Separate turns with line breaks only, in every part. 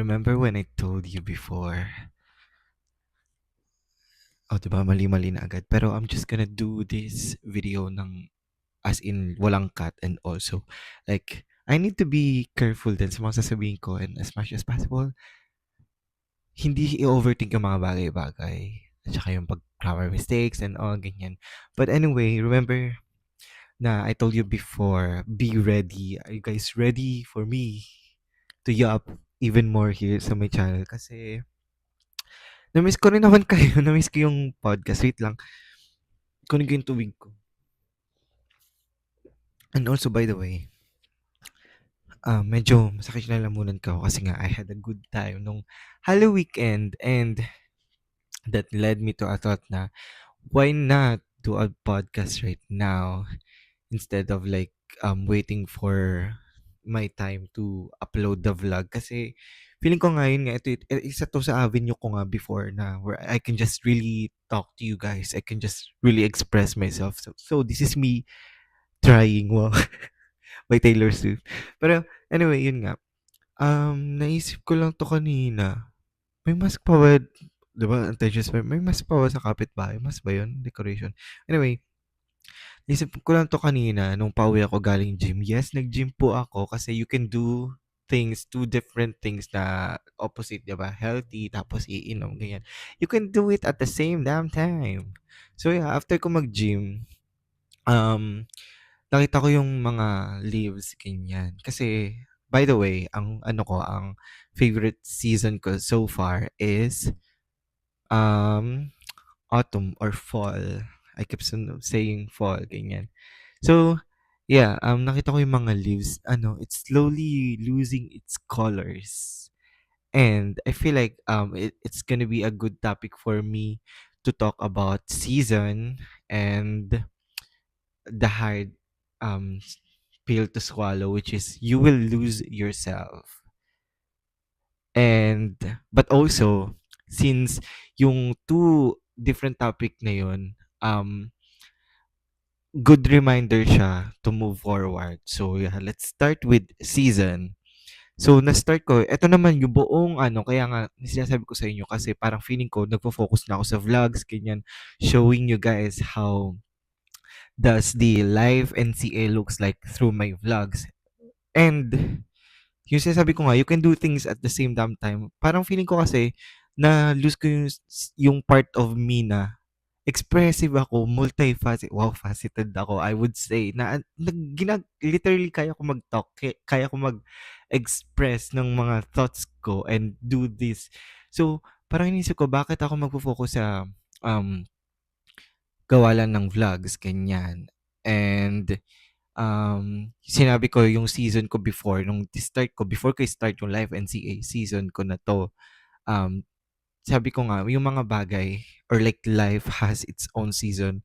Remember when I told you before? Oh, 'di ba mali-mali na agad. Pero I'm just gonna do this video ng as in walang cut, and also like I need to be careful din sa mga sasabihin ko, and as much as possible, hindi i-overthink yung mga bagay-bagay. At saka yung pag-grammar mistakes and all, ganyan. But anyway, remember na I told you before, be ready. Are you guys ready for me to yap even more here sa my channel? Kasi na-miss ko rin naman kayo. Na-miss ko yung podcast. Wait lang. Kunin ko yung tubig ko. And also, by the way, medyo masakit na lamunan ko kasi nga I had a good time nung Halloween weekend, and that led me to a thought na why not do a podcast right now instead of like waiting for my time to upload the vlog, kasi feeling ko ngayon nga isa to sa avenue ko nga before na where I can just really talk to you guys. I can just really express myself. So this is me trying, wow, by Taylor Swift. Pero anyway, yun nga. Naisip ko lang to kanina. May mask pa ba? 'Di ba, attention span, may mask pa ba sa kapitbahay? Mask ba yun? Decoration. Anyway, naisip ko lang 'to kanina nung pauwi ako galing gym. Yes, nag-gym po ako kasi you can do things, two different things na opposite, 'di ba? Healthy tapos iinom, ganyan. You can do it at the same damn time. So yeah, after ko mag-gym, um, nakita ko yung mga leaves, ganyan. Kasi, by the way, ang favorite season ko so far is um autumn or fall. I keep saying fall, ganyan. So, yeah, nakita ko yung mga leaves, it's slowly losing its colors. And I feel like it's gonna be a good topic for me to talk about season and the hard pill to swallow, which is you will lose yourself. And but also, since yung two different topic na yun, good reminder siya to move forward. So yeah, let's start with season. So na-start ko, eto naman yung buong kaya nga sinasabi ko sa inyo kasi parang feeling ko nagfo-focus na ako sa vlogs, ganyan, showing you guys how does the live NCA looks like through my vlogs. And yung sinasabi ko nga, you can do things at the same damn time. Parang feeling ko kasi na lose ko yung part of me na expressive ako, multifaceted, wow, faceted ako, I would say, na literally kaya ko mag-talk, kaya ko mag-express ng mga thoughts ko and do this. So, parang inisip ko, bakit ako magpo-focus sa um, gawa lang ng vlogs, ganyan. And sinabi ko yung season ko before, nung start ko, before ko start yung live NCA season ko na to, um, sabi ko nga, yung mga bagay or like life has its own season.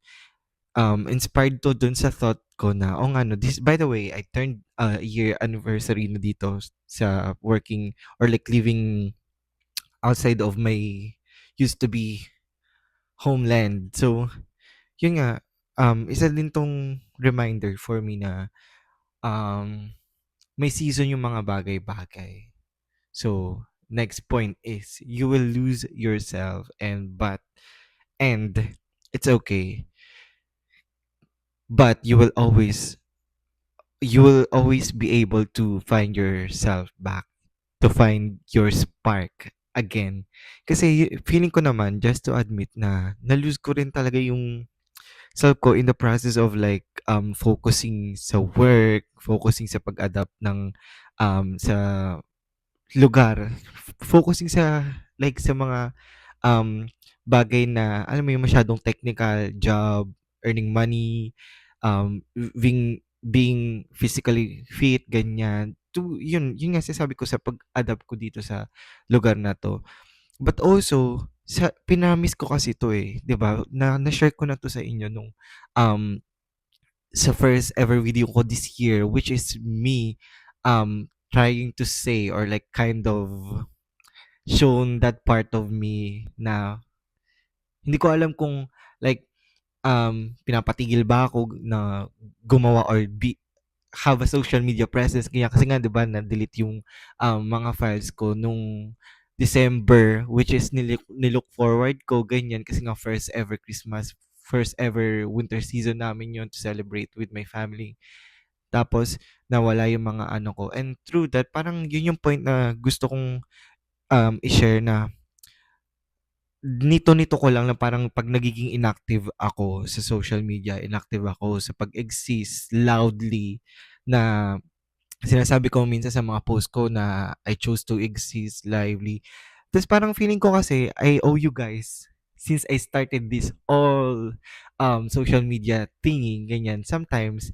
Inspired to dun sa thought ko na, oh nga no, this, by the way, I turned a year anniversary na dito sa working or like living outside of my used to be homeland. So, yun nga, isa din tong reminder for me na um, may season yung mga bagay-bagay. So, next point is you will lose yourself, and it's okay, but you will always be able to find yourself back, to find your spark again. Kasi feeling ko naman, just to admit, na na-lose ko rin talaga yung self ko in the process of like focusing sa work, focusing sa pag-adapt ng sa lugar, focusing sa like sa mga um, bagay na alam mo yung masyadong technical job, earning money, being physically fit, ganyan. To yun nga sinasabi ko sa pag-adapt ko dito sa lugar na 'to. But also sa pinamis ko kasi 'to, 'di ba? Na-share ko na 'to sa inyo nung um, sa first ever video ko this year, which is me trying to say or like kind of shown that part of me na hindi ko alam kung like pinapatigil ba ako na gumawa or have a social media presence ganyan kasi nga 'di ba na-delete yung mga files ko nung December, which is nilook forward ko ganyan kasi nga first ever Christmas, first ever winter season namin yon to celebrate with my family. Tapos nawala yung mga ano ko, and through that parang yun yung point na gusto kong i-share na nito-nito ko lang na parang 'pag nagiging inactive ako sa social media, inactive ako sa pag-exist loudly, na sinasabi ko minsan sa mga post ko na I chose to exist lively. Tapos parang feeling ko kasi I owe you guys since I started this all social media thingy, ganyan. Sometimes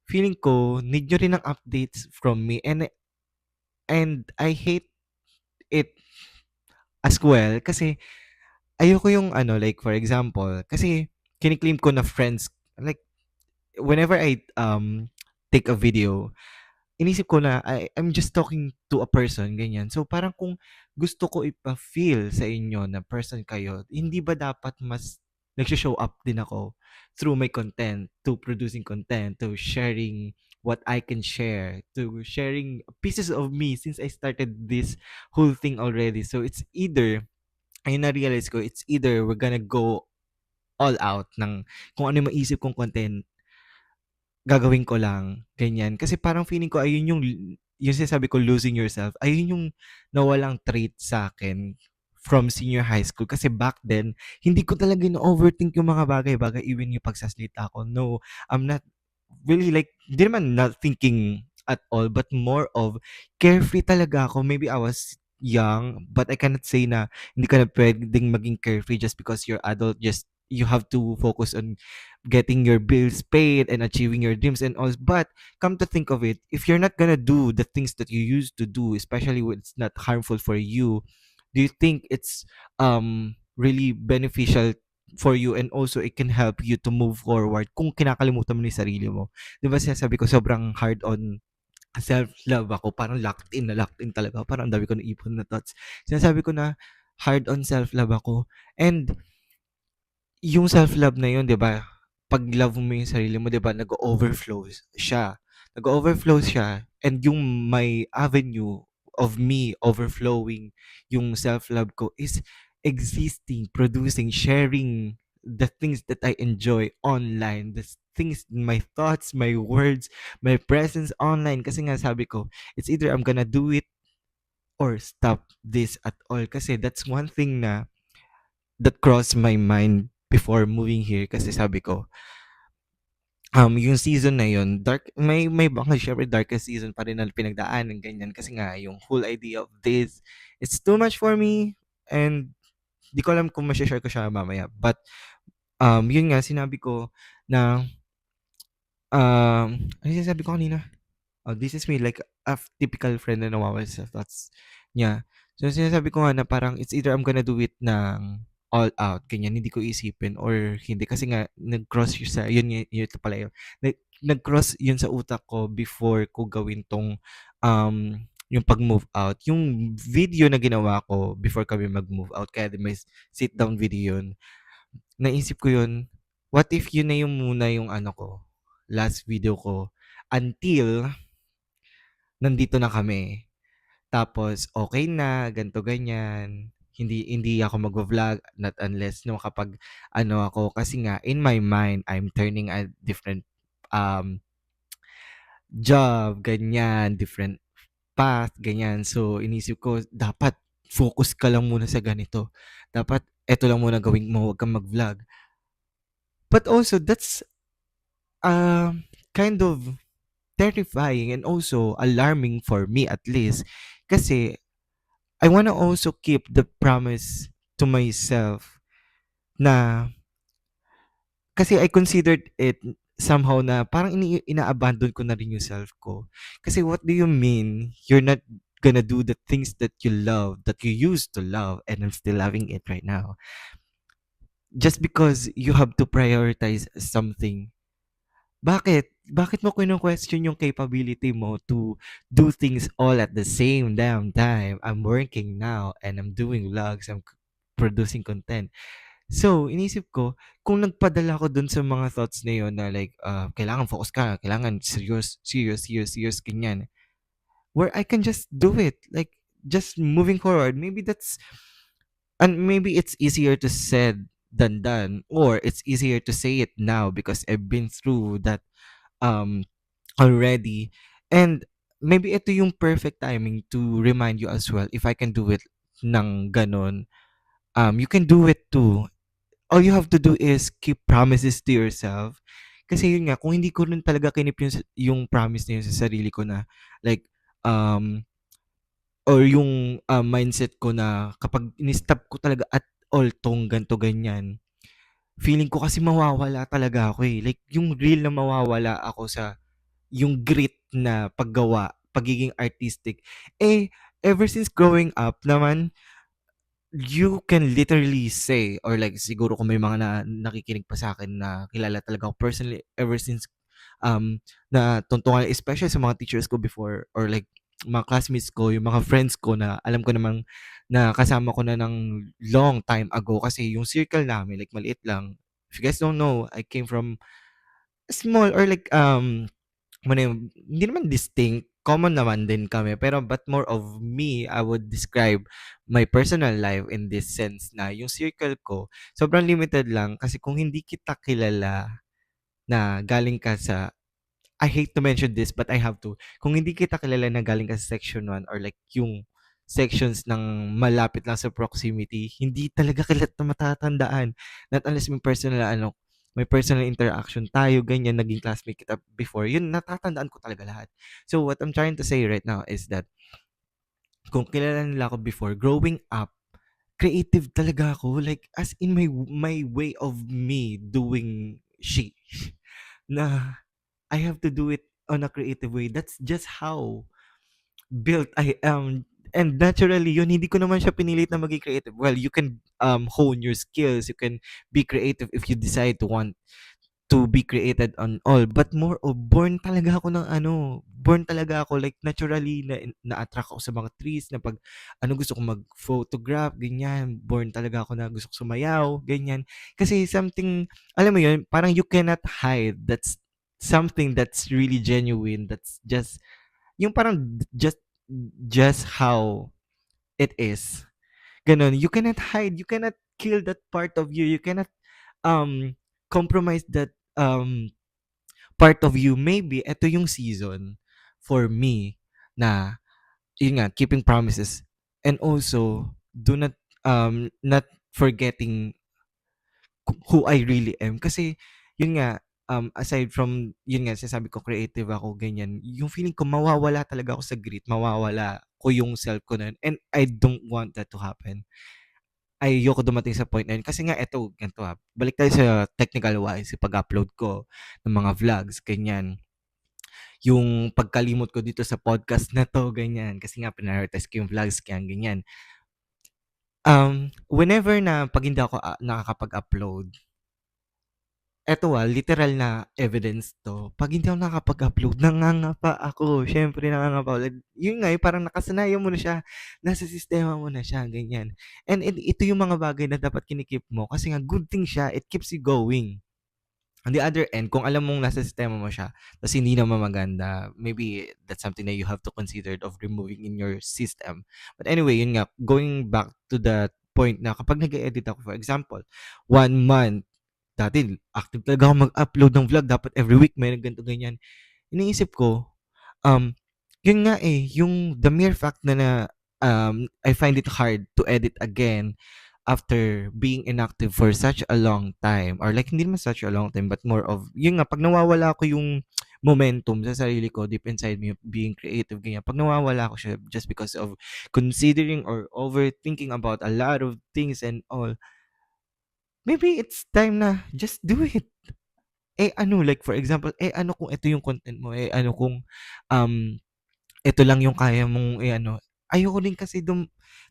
feeling ko need nyo rin ng updates from me, and I hate it as well kasi ayoko yung ano, like for example, kasi kini-claim ko na friends, like whenever I take a video, inisip ko na I'm just talking to a person, ganyan. So parang kung gusto ko ipa-feel sa inyo na person kayo, hindi ba dapat mas nagsho-show up din ako through my content, to producing content, to sharing what I can share, to sharing pieces of me since I started this whole thing already. So it's either, ayun na-realize ko, it's either we're gonna go all out ng kung ano yung maisip kong content, gagawin ko lang, ganyan. Kasi parang feeling ko ayun yung sinasabi ko losing yourself, ayun yung nawalang trait sa akin from senior high school. Kasi back then, hindi ko talaga na-overthink yung mga bagay-bagay, even yung pagsasalita ko. No, I'm not really like, hindi naman not thinking at all, but more of carefree talaga ako. Maybe I was young, but I cannot say na hindi ka na pwedeng maging carefree just because you're adult. Just you have to focus on getting your bills paid and achieving your dreams and all. But come to think of it, if you're not gonna do the things that you used to do, especially when it's not harmful for you, do you think it's really beneficial for you, and also it can help you to move forward kung kinakalimutan mo na yung sarili mo? 'Di ba sinasabi ko sobrang hard on self-love ako, parang locked in talaga ako, parang ang dami ko naipon na thoughts. Sinasabi ko na hard on self-love ako, and yung self-love na yun, 'di ba? 'Pag love mo yung sarili mo, 'di ba, nag-o-overflow siya. Nag-o-overflow siya, and yung my avenue of me overflowing yung self-love ko is existing, producing, sharing the things that I enjoy online, the things, my thoughts, my words, my presence online. Kasi nga sabi ko, it's either I'm gonna do it or stop this at all. Kasi that's one thing na that crossed my mind before moving here, kasi sabi ko, yung season na yun, may baka syempre darkest season pa rin na pinagdaanan, ganyan. Kasi nga, yung whole idea of this, it's too much for me, and di ko alam kung share ko siya mamaya. But, yun nga, sinabi ko na, ano yung sinasabi ko kanina? Oh, this is me, like a typical friend na nawawala sa thoughts niya. So, sinasabi ko nga na parang it's either I'm gonna do it ng all out, ganyan, hindi ko isipin or hindi. Kasi nga, nag-cross yun sa, yun ito pala yun. Nag-cross yun sa utak ko before ko gawin tong, yung pag-move out. Yung video na ginawa ko before kami mag-move out, kaya may sit-down video yun. Naisip ko yun, what if yun na yung muna yung ano ko, last video ko, until nandito na kami. Tapos okay na, ganto ganyan. Hindi ako magvo-vlog not unless no kapag ano ako, kasi nga in my mind I'm turning a different um job, ganyan, different path, ganyan. So inisip ko dapat focus ka lang muna sa ganito. Dapat eto lang muna gawin mo, wag kang mag-vlog. But also that's kind of terrifying and also alarming for me, at least, kasi I wanna also keep the promise to myself na, kasi I considered it somehow na parang ina-abandon ko na rin yung self ko. Kasi what do you mean you're not gonna do the things that you love, that you used to love, and I'm still loving it right now? Just because you have to prioritize something. Bakit? Bakit mo question yung capability mo to do things all at the same damn time? I'm working now and I'm doing vlogs, I'm producing content. So, inisip ko, kung nagpadala ako dun sa mga thoughts na yun na like, kailangan focus ka, kailangan serious, serious, serious, serious, ganyan. Where I can just do it, like, just moving forward. Maybe that's, and maybe it's easier to said than done, or it's easier to say it now because I've been through that um already. And maybe ito yung perfect timing to remind you as well, if I can do it ng ganon, you can do it too. All you have to do is keep promises to yourself. Kasi yun nga, kung hindi ko rin talaga kinip yung promise na yun sa sarili ko na like, um, or yung mindset ko na kapag in-stop ko talaga at all tong ganto ganyan, feeling ko kasi mawawala talaga ako eh. Like, yung real na mawawala ako sa yung grit na paggawa, pagiging artistic. Eh, ever since growing up naman, you can literally say, or like siguro kung may mga nakikinig pa sa akin na kilala talaga ako personally ever since, na tungtungan, especially sa mga teachers ko before, or like mga classmates ko, yung mga friends ko na alam ko namang na kasama ko na ng long time ago kasi yung circle namin like maliit lang. If you guys don't know, I came from small, or like ano yun, hindi naman distinct, common naman din kami, pero but more of me, I would describe my personal life in this sense na yung circle ko, sobrang limited lang kasi kung hindi kita kilala na galing ka sa, I hate to mention this but I have to, kung hindi kita kilala na galing ka sa section 1 or like yung sections ng malapit lang sa proximity, hindi talaga kita matatandaan. Not unless may personal interaction tayo, ganyan, naging classmate kita before, yun, natatandaan ko talaga lahat. So, what I'm trying to say right now is that, kung kilala nila ako before, growing up, creative talaga ako. Like, as in my way of me doing shit na I have to do it on a creative way. That's just how built I am. And naturally, yun, hindi ko naman siya pinilit na maging creative. Well, you can hone your skills. You can be creative if you decide to want to be created on all, but more of born talaga ako ng ano, born talaga ako like naturally na-attract ako sa mga trees na pag ano gusto ko mag-photograph, ganyan. Born talaga ako na gusto ko sumayaw, ganyan. Kasi something, alam mo yun, parang you cannot hide. That's something that's really genuine. That's just, yung parang just how it is. Ganon. You cannot hide. You cannot kill that part of you. You cannot um compromise that part of you. Maybe ito yung season for me na yun nga, keeping promises, and also do not forgetting who I really am. Kasi yun nga, aside from yun nga sinasabi ko creative ako, ganyan, yung feeling ko mawawala talaga ako sa grit, mawawala ko yung self ko na yun, and I don't want that to happen. Ayoko dumating sa point na yun. Kasi nga eto, ganito balik tayo sa technical wise, sa pag-upload ko ng mga vlogs, ganyan. Yung pagkalimot ko dito sa podcast na 'to, ganyan. Kasi nga prioritize ko yung vlogs, kaya ganyan. Whenever na 'pag hindi ako, nakakapag-upload, eto, literal na evidence 'to, 'pag hindi ako nakakapag-upload, nangangapa ako. Siyempre nangangapa ako. Yun nga, yung parang nakasanayan mo na siya, nasa sistema mo na siya, ganyan. And ito yung mga bagay na dapat kinikip mo kasi nga good thing siya, it keeps you going. On the other end, kung alam mong nasa sistema mo siya, tas hindi naman maganda, maybe that's something that you have to consider of removing in your system. But anyway, yun nga, going back to the point na kapag nag-edit ako, for example, 1 month, dati active talaga ako mag-upload ng vlog, dapat every week may ganito, ganyan. Iniisip ko, um, yun nga yung the mere fact na I find it hard to edit again after being inactive for such a long time, or like hindi naman such a long time but more of yun nga, pag nawawala ko yung momentum sa sarili ko deep inside me of being creative, ganyan, pag nawawala ko siya just because of considering or overthinking about a lot of things and all, maybe it's time na just do it. Ano, like for example, ano kung ito yung content mo, ano kung um ito lang yung kaya mong ano. Ayoko din kasi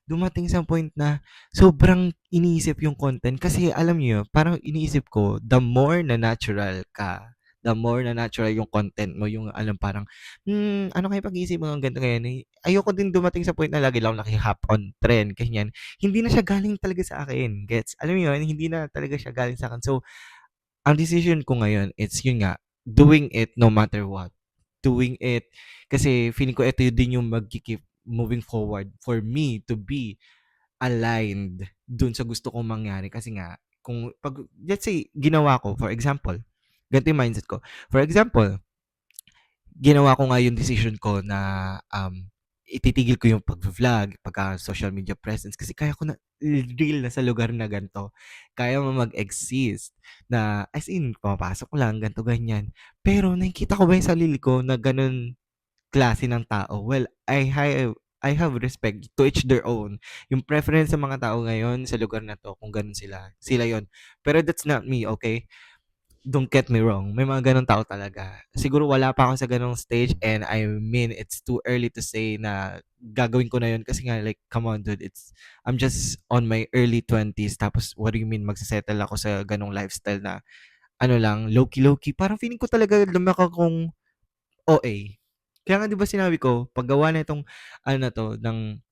dumating sa point na sobrang iniisip yung content kasi alam niyo, parang iniisip ko, the more na natural ka, the more na natural yung content mo, yung alam parang, ano kaya pag-iisip mo ng ganito ngayon, eh, ayoko din dumating sa point na lagi lang naki-hop on trend, ganyan. Hindi na siya galing talaga sa akin, gets? Alam mo yun, hindi na talaga siya galing sa akin. So, ang decision ko ngayon, it's yun nga, doing it no matter what. Doing it, kasi feeling ko ito din yung mag-keep moving forward for me to be aligned dun sa gusto kong mangyari. Kasi nga, kung pag, let's say, ginawa ko, for example, ganito yung mindset ko. For example, ginawa ko nga yung decision ko na ititigil ko yung pag-vlog, pagka-social media presence kasi kaya ko na real na sa lugar na ganito. Kaya mo mag-exist na as in, pumapasok lang, ganito, ganyan. Pero nakikita ko ba yung sarili ko na ganun klase ng tao? Well, I have respect to each their own. Yung preference sa mga tao ngayon sa lugar na to, kung ganun sila, sila yon. Pero that's not me, okay? Don't get me wrong, may mga gano'ng tao talaga. Siguro wala pa ako sa gano'ng stage and I mean, it's too early to say na gagawin ko na 'yun kasi nga like, come on dude, I'm just on my early 20s tapos what do you mean magse-settle ako sa gano'ng lifestyle na ano lang, low-key. Parang feeling ko talaga lumaki akong OA. Kaya nga 'di ba sinabi ko, paggawa na itong ano na 'to, ng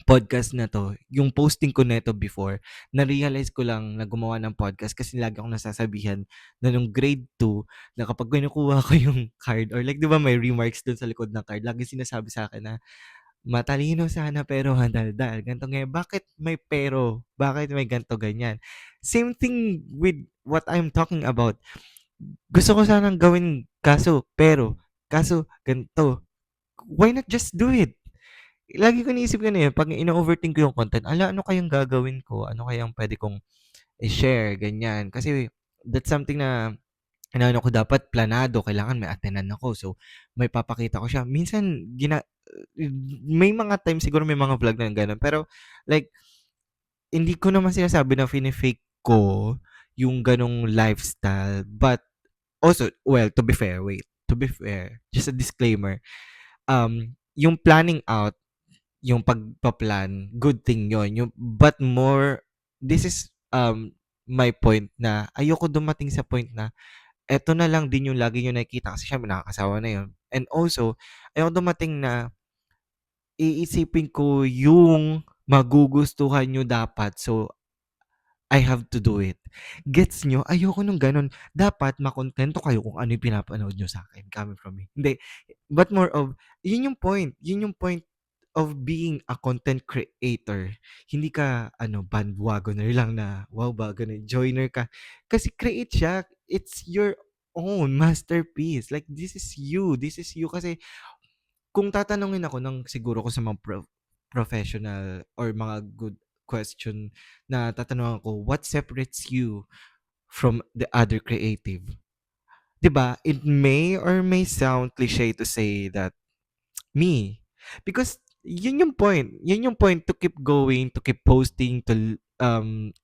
podcast na 'to, yung posting ko nito before, na-realize ko lang na gumawa ng podcast kasi lagi akong nasasabihan na nung grade 2 na kapag kinukuha ko yung card or like 'di ba may remarks dun sa likod ng card, laging sinasabi sa akin na, "Matalino sana pero handaldal." Ganito, ganyan. Bakit may pero? Bakit may ganito, ganyan? Same thing with what I'm talking about. Gusto ko sanang gawin kaso ganito. Why not just do it? Lagi ko iniisip yun, eh, 'pag ino-overthink ko yung content, ano kayang gagawin ko? Ano kayang puwede kong i-share, ganyan. Kasi that's something na inaano ko dapat planado, kailangan may attend-an ako. So, may papakita ko siya. Minsan may mga times siguro may mga vlog na gano'n, pero like hindi ko naman sinasabi na fine-fake ko yung gano'ng lifestyle. But also, well, to be fair, just a disclaimer, yung planning out yung pagpa-plan, good thing yon. But more, this is my point na ayoko dumating sa point na eto na lang din yung lagi nyo nakikita kasi siyempre nakakasawa na yun. And also, ayoko dumating na iisipin ko yung magugustuhan nyo dapat. So, I have to do it. Gets nyo? Ayoko nung ganun. Dapat makontento kayo kung ano yung pinapanood nyo sa akin coming from me. Hindi. But more of, yun yung point. Yun yung point of being a content creator. Hindi ka, bandwagoner lang na, wow, ganun, joiner ka. Kasi create siya. It's your own masterpiece. Like, this is you. This is you. Kasi, kung tatanungin ako ng siguro ko sa mga professional or mga good question na tatanungin ko, what separates you from the other creative? 'Di ba? It may or may sound cliche to say that me. Because yun yung point. Yun yung point to keep going, to keep posting, to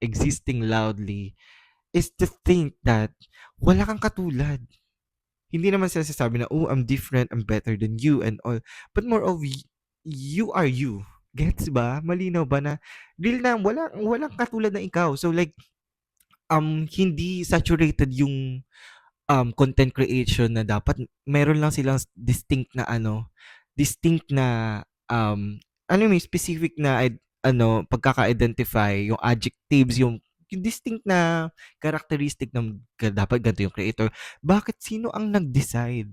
existing loudly is to think that wala kang katulad. Hindi naman sila sasabi na, "Oh, I'm different, I'm better than you and all." But more of you are you. Gets ba? Malinaw ba na real na walang katulad na ikaw. So like hindi saturated yung content creation na dapat meron lang silang distinct na ano mo specific na pagkaka-identify, yung adjectives, yung distinct na characteristic ng dapat ganito yung creator. Bakit sino ang nag-decide?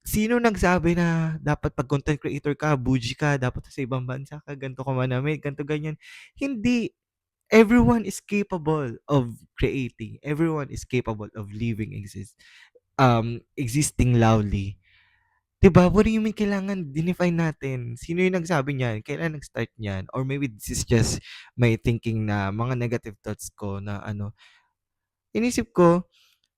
Sino nagsabi na dapat 'pag content creator ka, bougie ka, dapat sa ibang bansa ka, ganito ka manamit, ganito, ganyan. Hindi. Everyone is capable of creating. Everyone is capable of existing loudly. 'Di ba? What do you mean kailangan define natin? Sino yung nagsabi niyan? Kailan nag-start niyan? Or maybe this is just my thinking na mga negative thoughts ko na inisip ko,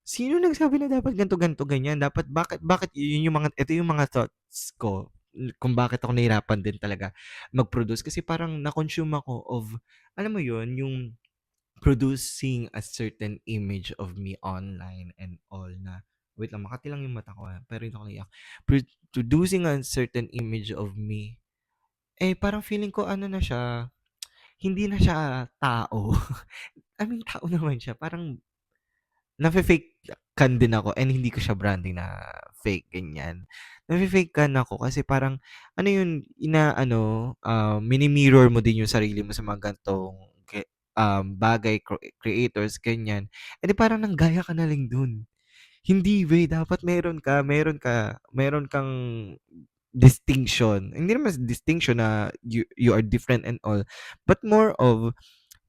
sino nagsabi na dapat ganito, ganito, ganyan? Dapat bakit yun yung ito yung mga thoughts ko kung bakit ako nahirapan din talaga mag-produce kasi parang na-consume ako of alam mo yun, yung producing a certain image of me online and all na wait lang, makati lang yung mata ko, pero hindi ako naiyak. Producing a certain image of me, parang feeling ko ano na siya, hindi na siya tao. I mean, tao naman siya. Parang nafe-fake kan din ako and hindi ko siya branding na fake, ganyan. Nafe-fake kan ako kasi parang ano yun, mini-mirror mo din yung sarili mo sa mga ganitong bagay, creators, ganyan. Eh, di parang nanggaya ka na lang dun. Hindi weh, dapat meron kang distinction. Hindi naman distinction na you are different and all, but more of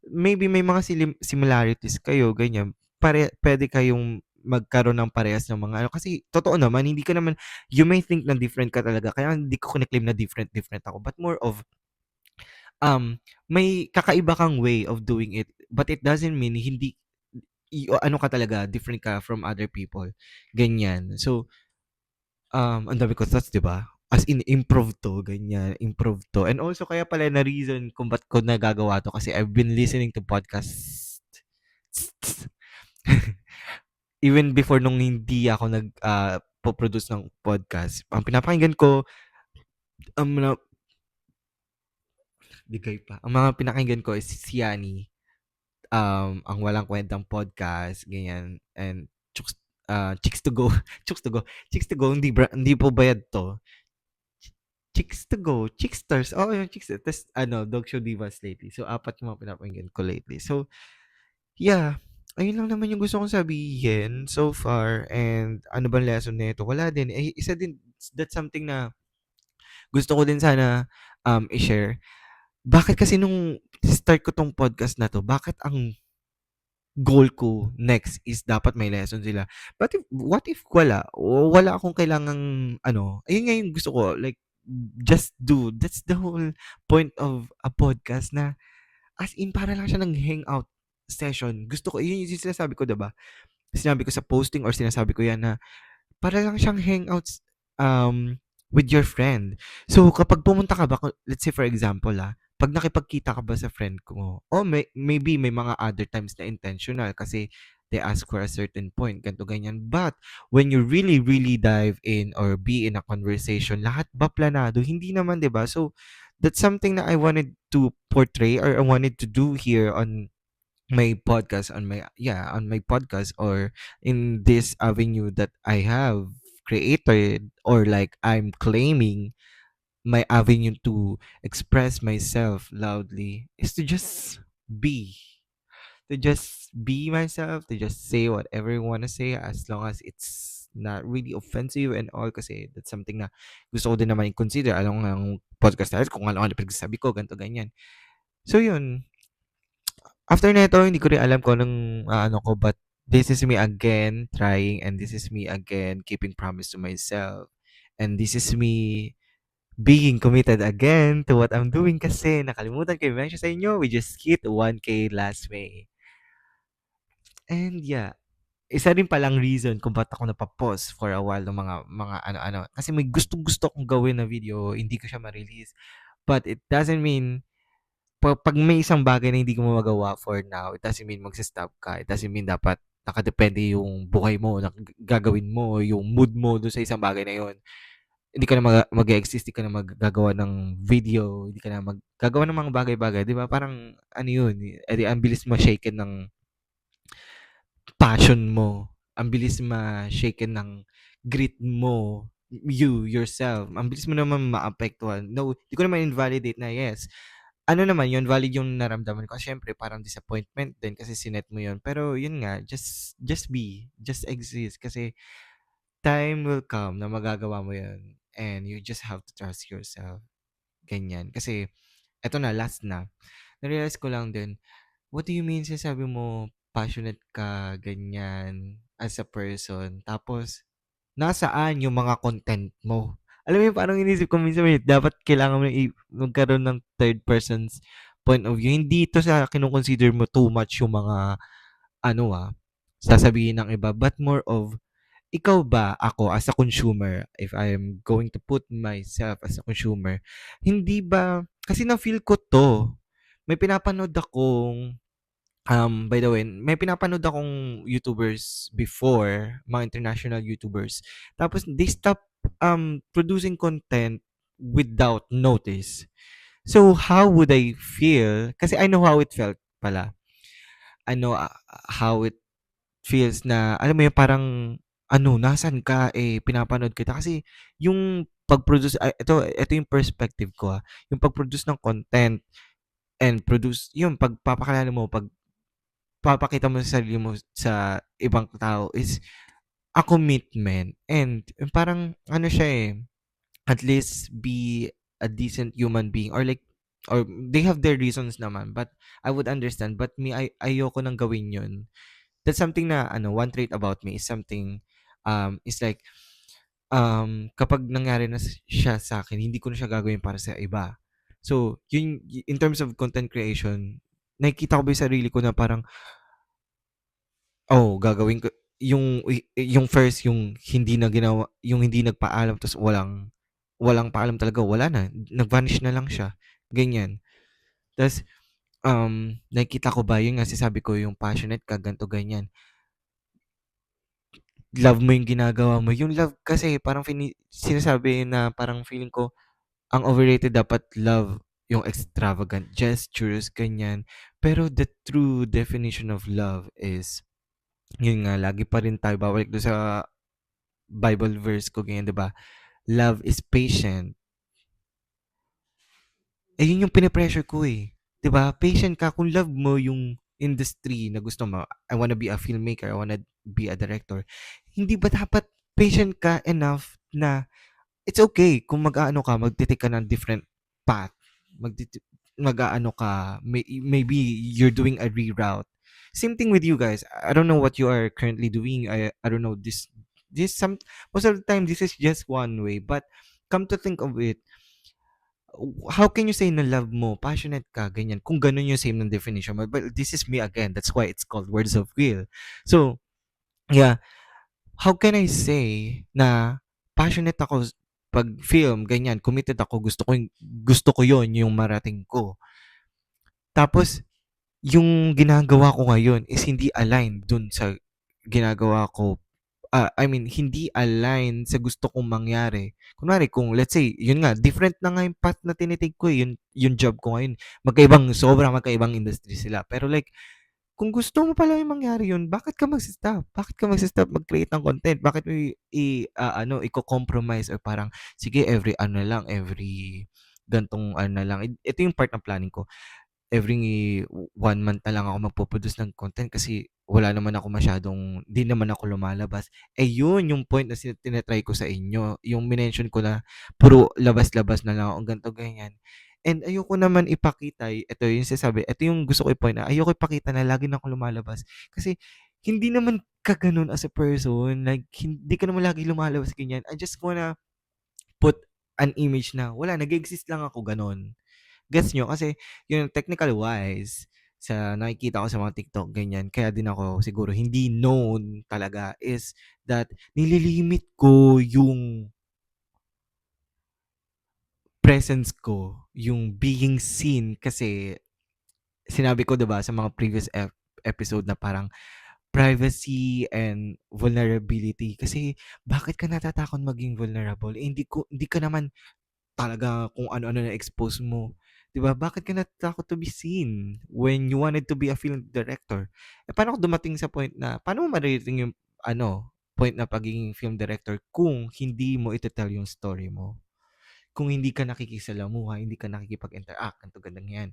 maybe may mga similarities kayo, ganyan. Puwede kayong magkaroon ng parehas ng mga ano, kasi totoo naman hindi ka naman you may think na different ka talaga kaya hindi ko kine-claim na different ako, but more of, may kakaiba kang way of doing it, but it doesn't mean hindi ano ka talaga, different ka from other people, ganyan. So, ang dami ko thoughts, 'di ba? As in improve 'to, ganyan, improve 'to. And also kaya pala na reason kung ba't ko nagagawa 'to kasi I've been listening to podcasts even before nung hindi ako po-produce ng podcast. Ang pinapakinggan ko, ang mga bigay pa. Ang mga pinakinggan ko is si Yani, ang walang kwentang podcast, ganyan, and Chicks to Go, Chicks to Go, hindi po bayad 'to. Chicks to Go, Chickstars, oo, yung Chickstars, ta's Dog Show Divas lately. So, 4 yung mga pinapakinggan ko lately. So, yeah, ayun lang naman yung gusto kong sabihin so far and ano bang lesson nito? Wala din, eh, isa din that's something na gusto ko din sana, i-share. Bakit kasi nung start ko 'tong podcast na 'to, bakit ang goal ko next is dapat may lesson sila. But what if wala? O wala akong kailangang ayun nga yung gusto ko, like, just do. That's the whole point of a podcast na as in para lang siya ng hangout session. Gusto ko, yun yung sinasabi ko, 'di ba? Sinabi ko sa posting or sinasabi ko yan na para lang siyang hangouts, with your friend. So, kapag pumunta ka ba, let's say for example, 'pag nakipagkita ka ba sa friend ko, o maybe may mga other times na intentional kasi they ask for a certain point, ganito, ganyan. But when you really, really dive in or be in a conversation, lahat ba planado? Hindi naman, 'di ba? So, that's something that I wanted to portray or I wanted to do here on my podcast, on my podcast, or in this avenue that I have created, or like I'm claiming my avenue to express myself loudly is be to just be myself, to just say whatever I want to say as long as it's not really offensive and all, kasi that's something na gusto ko din naman i-consider along ng podcast natin kung ano-ano pinagsasabi ko, ganito, ganyan. So yun, after nito, hindi ko rin alam kung anong ano ko, but this is me again trying, and this is me again keeping promise to myself. And this is me being committed again to what I'm doing kasi nakalimutan ko i-mention sa inyo, we just hit 1K last May. And yeah, isa rin palang reason kung ba't ako napa-pause for a while ng mga ano-ano. Kasi may gustong-gusto akong gawin na video, hindi ko siya ma-release. But it doesn't mean 'pag may isang bagay na hindi ko magawa for now, it doesn't mean magsa-stop ka. It doesn't mean dapat nakadepende yung buhay mo, na gagawin mo, yung mood mo dun sa isang bagay na yun. Hindi ka na mag-e-exist, hindi ka na gagawa ng video, hindi ka na gagawa ng mga bagay-bagay, 'di ba? Parang ano yun, eh, di ang bilis ma-shaken ng passion mo. Ang bilis ma-shaken ng grit mo, yourself. Ang bilis mo naman maapektuhan. No, hindi ko naman invalidate na yes, ano naman yun, valid yung naramdaman ko. Siyempre, parang disappointment din kasi sinet mo yun. Pero yun nga, just be, just exist. Kasi time will come na magagawa mo yun. And you just have to trust yourself. Ganyan. Kasi, eto na, last na. Narealize ko lang din, what do you mean sabi mo, passionate ka, ganyan, as a person. Tapos, nasaan yung mga content mo? Alam mo yung parang inisip ko minsan, dapat kailangan mo magkaroon ng third person's point of view. Hindi ito sa kinoconsider mo too much yung mga, ano sasabihin ng iba, but more of, ikaw ba, ako, as a consumer, if I am going to put myself as a consumer, hindi ba, kasi na-feel ko to, may pinapanood akong, by the way, may pinapanood akong YouTubers before, mga international YouTubers. Tapos they stop producing content without notice. So how would I feel? Kasi I know how it felt pala. I know how it feels na alam mo yun parang ano, "Nasaan ka? Eh, pinapanood kita." Kasi yung pag-produce ito yung perspective ko, yung pag-produce ng content and produce yung pagpapakilala mo, pagpapakita mo sa sarili mo sa ibang tao is a commitment and yung parang ano siya, eh, at least be a decent human being or like or they have their reasons naman but I would understand but me ayoko nang gawin yun. That's something na ano, one trait about me is something, is like, kapag nangyari na siya sa akin hindi ko na siya gagawin para sa iba. So, yun in terms of content creation, nakikita ko ba yung sarili ko na parang, oh, gagawin ko yung first yung hindi na ginawa yung hindi nagpaalam ta's walang paalam talaga, wala na, nag-vanish na lang siya, ganyan. Ta's, nakikita ko ba yun nga sinasabi ko yung passionate ka ganito, ganyan. Love mo yung ginagawa mo. Yung love kasi parang sinasabi na parang feeling ko ang overrated dapat love yung extravagant gestures, ganyan. Pero the true definition of love is, yun nga, lagi pa rin tayo babalik doon sa Bible verse ko, ganyan, 'di ba? Love is patient. Eh, yun yung pine-pressure ko, eh. 'Di ba? Patient ka kung love mo yung industry na gusto mo. I wanna be a filmmaker, I wanna be a director. Hindi ba dapat patient ka enough na it's okay kung mag-aano ka, magte-take ka ng different path. Magtiti Mag-aano ka, maybe you're doing a reroute. Same thing with you guys. I don't know what you are currently doing. I don't know this some most of the time this is just one way, but come to think of it, how can you say na love mo, passionate ka, ganyan, kung ganun yung same ng definition mo? But this is me again. That's why it's called Words of Will. So, yeah, how can I say na passionate ako 'pag film, ganyan, committed ako, gusto ko 'yon, yung marating ko. Tapos yung ginagawa ko ngayon is hindi align dun sa ginagawa ko. I mean, hindi align sa gusto kong mangyari. Kunwari, kung let's say, yun nga, different na nga yung path na tinitake ko eh, yung job ko ngayon. Sobrang magkaibang industry sila. Pero like, kung gusto mo pala yung mangyari yun, bakit ka magsi-stop? Bakit ka magsi-stop mag-create ng content? Bakit mo ano, iko-compromise or parang, sige, every gantong ano na lang. Ito yung part ng planning ko every 1 month na lang ako magpo-produce ng content kasi wala naman ako masyadong 'di naman ako lumalabas. Eh, yun yung point na tina-try ko sa inyo, yung minention ko na puro labas-labas na lang ako, ganito, ganyan. And ayoko naman ipakita, ito yung sinasabi, ito yung gusto ko i-point na ayoko ipakita na lagi na ako lumalabas. Kasi hindi naman ka gano'n as a person, like hindi ka naman lagi lumalabas, ganyan. I just wanna put an image na wala, nag-e-exist lang ako, gano'n. Gets nyo? Kasi yung technical wise, sa nakikita ko sa mga TikTok, ganyan, kaya din ako siguro hindi known talaga is that nililimit ko yung presence ko, yung being seen kasi sinabi ko 'di ba sa mga previous episode na parang privacy and vulnerability kasi bakit ka natatakot maging vulnerable? Eh, hindi ka naman talaga kung ano-ano na-expose mo. 'Di ba? Bakit ka natatakot to be seen when you wanted to be a film director? Eh, paano kung dumating sa point na paano mo maririting yung ano, point na pagiging film director kung hindi mo ite-tell yung story mo? Kung hindi ka nakikisalamuha, hindi ka nakikipag-interact, ganito, ganyan.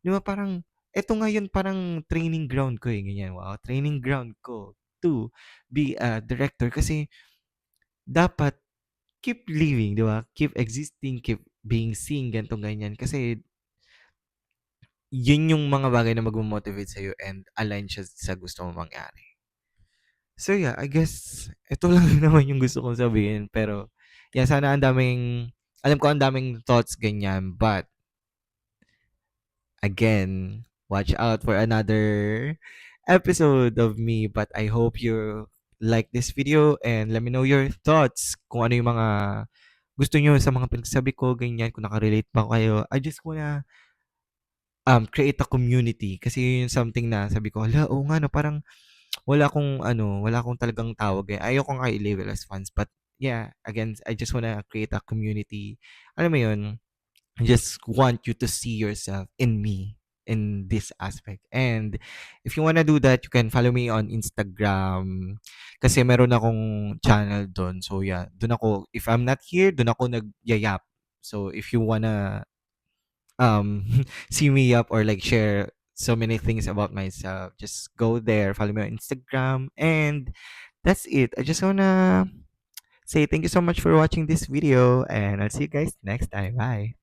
'Di ba parang eto ngayon parang training ground ko, eh, ganyan. Wow, training ground ko to be a director kasi dapat keep living, 'di ba? Keep existing, keep being seen, ganito, ganyan. Kasi yun yung mga bagay na magmo-motivate sa'yo and align siya sa gusto mong mangyari. So yeah, I guess ito lang naman yung gusto kong sabihin. Pero yeah, sana alam ko ang daming thoughts ganyan. But again, watch out for another episode of me. But I hope you like this video and let me know your thoughts kung ano yung mga gusto nyo sa mga pinagsabi ko, ganyan, kung nakarelate ba kayo. I just wanna create a community kasi yun yung something na sabi ko, hala, oo nga no, parang wala akong talagang tawag eh. Ayoko nga i-label as fans, but yeah, again, I just wanna create a community. Alam mo yun, I just want you to see yourself in me. in this aspect. And if you wanna do that, you can follow me on Instagram kasi meron akong channel dun. So yeah, dun ako if I'm not here, dun ako nagyayap. So if you wanna see me up or like share so many things about myself, just go there, follow me on Instagram, and that's it. I just wanna say thank you so much for watching this video, and I'll see you guys next time. Bye.